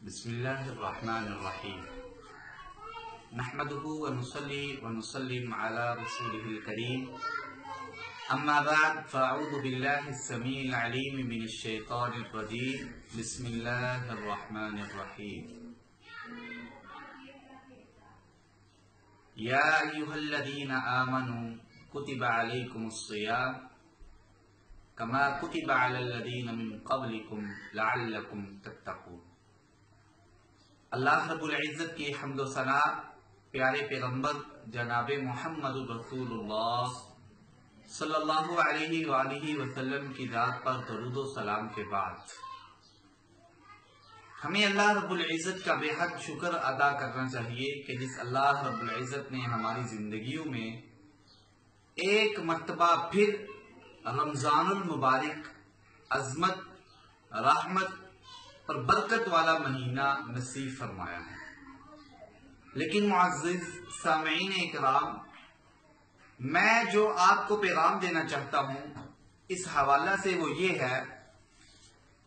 بسم اللہ الرحمن الرحیم نحمده ونصلي ونسلم على رسوله الكريم اما بعد فاعوذ بالله السميع العليم من الشيطان الرجيم بسم اللہ الرحمن الرحیم یا ایھا الذین آمنوا کتب علیکم الصیام کما کتب علی الذین من قبلکم لعلکم تتقون۔ اللہ رب العزت کی حمد و ثنا پیارے پیغمبر جناب محمد رسول اللہ صلی اللہ علیہ وآلہ وسلم کی ذات پر درود و سلام کے بعد ہمیں اللہ رب العزت کا بے حد شکر ادا کرنا چاہیے کہ جس اللہ رب العزت نے ہماری زندگیوں میں ایک مرتبہ پھر رمضان المبارک عظمت، رحمت اور برکت والا مہینہ نصیب فرمایا ہے۔ لیکن معزز سامعین اکرام، میں جو آپ کو پیغام دینا چاہتا ہوں اس حوالہ سے وہ یہ ہے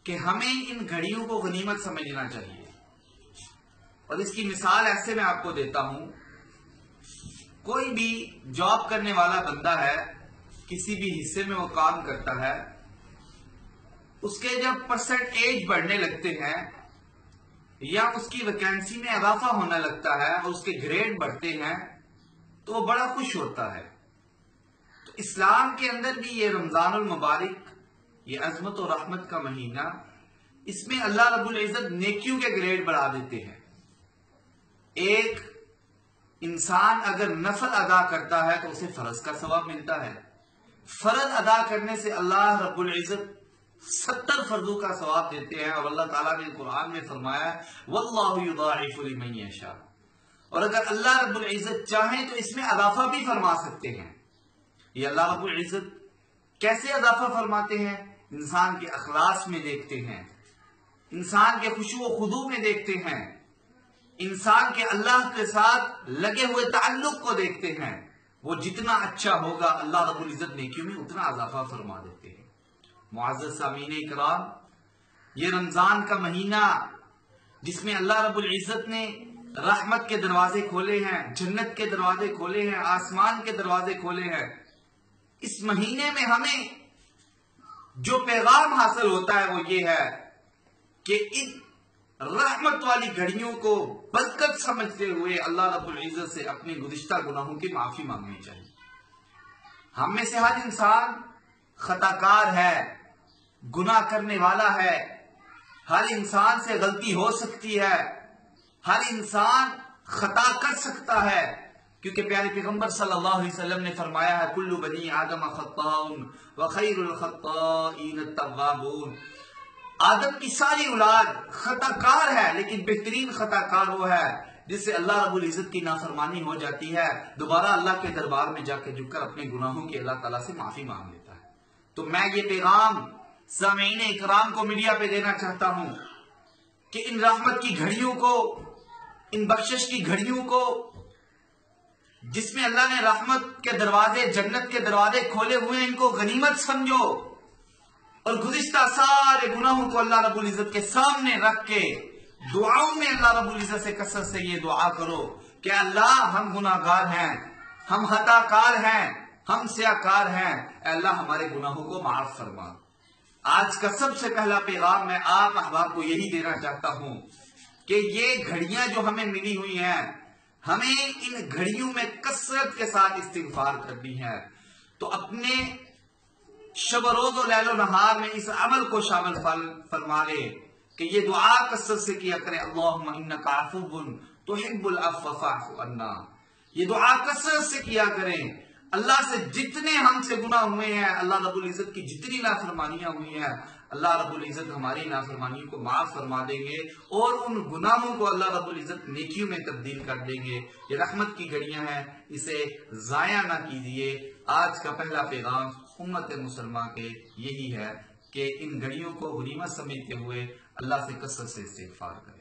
کہ ہمیں ان گھڑیوں کو غنیمت سمجھنا چاہیے، اور اس کی مثال ایسے میں آپ کو دیتا ہوں۔ کوئی بھی جاب کرنے والا بندہ ہے، کسی بھی حصے میں وہ کام کرتا ہے، اس کے جب پرسنٹیج بڑھنے لگتے ہیں یا اس کی ویکینسی میں اضافہ ہونے لگتا ہے اور اس کے گریڈ بڑھتے ہیں تو وہ بڑا خوش ہوتا ہے۔ تو اسلام کے اندر بھی یہ رمضان المبارک، یہ عظمت و رحمت کا مہینہ، اس میں اللہ رب العزت نیکیوں کے گریڈ بڑھا دیتے ہیں۔ ایک انسان اگر نفل ادا کرتا ہے تو اسے فرض کا ثواب ملتا ہے۔ فرض ادا کرنے سے اللہ رب العزت 70 فرضوں کا ثواب دیتے ہیں، اور اللہ تعالیٰ نے قرآن میں فرمایا واللہ یضاعف لمن یشاء، اور اگر اللہ رب العزت چاہیں تو اس میں اضافہ بھی فرما سکتے ہیں۔ یہ اللہ رب العزت کیسے اضافہ فرماتے ہیں؟ انسان کے اخلاص میں دیکھتے ہیں، انسان کے خشوع و خضوع میں دیکھتے ہیں، انسان کے اللہ کے ساتھ لگے ہوئے تعلق کو دیکھتے ہیں۔ وہ جتنا اچھا ہوگا اللہ رب العزت نیکیوں میں اتنا اضافہ فرما دیتے ہیں۔ معزز سامعین اکرام، یہ رمضان کا مہینہ جس میں اللہ رب العزت نے رحمت کے دروازے کھولے ہیں، جنت کے دروازے کھولے ہیں، آسمان کے دروازے کھولے ہیں، اس مہینے میں ہمیں جو پیغام حاصل ہوتا ہے وہ یہ ہے کہ ان رحمت والی گھڑیوں کو برکت سمجھتے ہوئے اللہ رب العزت سے اپنے گزشتہ گناہوں کی معافی مانگنی چاہیے۔ ہم میں سے ہر انسان خطا کار ہے، گناہ کرنے والا ہے، ہر انسان سے غلطی ہو سکتی ہے، ہر انسان خطا کر سکتا ہے، کیونکہ پیارے پیغمبر صلی اللہ علیہ وسلم نے فرمایا ہے کل بنی آدم خطاء وخیر الخطائین التوابون۔ آدم کی ساری اولاد خطا کار ہے، لیکن بہترین خطا کار وہ ہے جس سے اللہ رب العزت کی نافرمانی ہو جاتی ہے، دوبارہ اللہ کے دربار میں جا کے جھک کر اپنے گناہوں کی اللہ تعالیٰ سے معافی مانگ لیتا ہے۔ تو میں یہ پیغام سامعین اکرام کو میڈیا پہ دینا چاہتا ہوں کہ ان رحمت کی گھڑیوں کو، ان بخشش کی گھڑیوں کو جس میں اللہ نے رحمت کے دروازے، جنت کے دروازے کھولے ہوئے ہیں، ان کو غنیمت سمجھو، اور گزشتہ سارے گناہوں کو اللہ رب العزت کے سامنے رکھ کے دعاؤں میں اللہ رب العزت سے کثرت سے یہ دعا کرو کہ اللہ ہم گناہگار ہیں، ہم خطا کار ہیں، ہم سیاہکار ہیں، اے اللہ ہمارے گناہوں کو معاف فرما۔ آج کا سب سے پہلا پیغام میں آپ احباب کو یہی دینا چاہتا ہوں کہ یہ گھڑیاں جو ہمیں ملی ہوئی ہیں، ہمیں ان گھڑیوں میں کثرت کے ساتھ استغفار کرنی ہے۔ تو اپنے شب و روز و لیل و نہار میں اس عمل کو شامل فرما لے کہ یہ دعا کثرت سے کیا کرے اللہم انک عفو تحب العفو فاعف عنا۔ یہ دعا کثرت سے کیا کریں۔ اللہ سے جتنے ہم سے گناہ ہوئے ہیں، اللہ رب العزت کی جتنی نافرمانیاں ہوئی ہیں، اللہ رب العزت ہماری نافرمانیوں کو معاف فرما دیں گے، اور ان گناہوں کو اللہ رب العزت نیکیوں میں تبدیل کر دیں گے۔ یہ رحمت کی گھڑیاں ہیں، اسے ضائع نہ کیجیے۔ آج کا پہلا پیغام امت مسلمہ کے یہی ہے کہ ان گھڑیوں کو غنیمت سمجھتے ہوئے اللہ سے کثرت سے استغفار کریں۔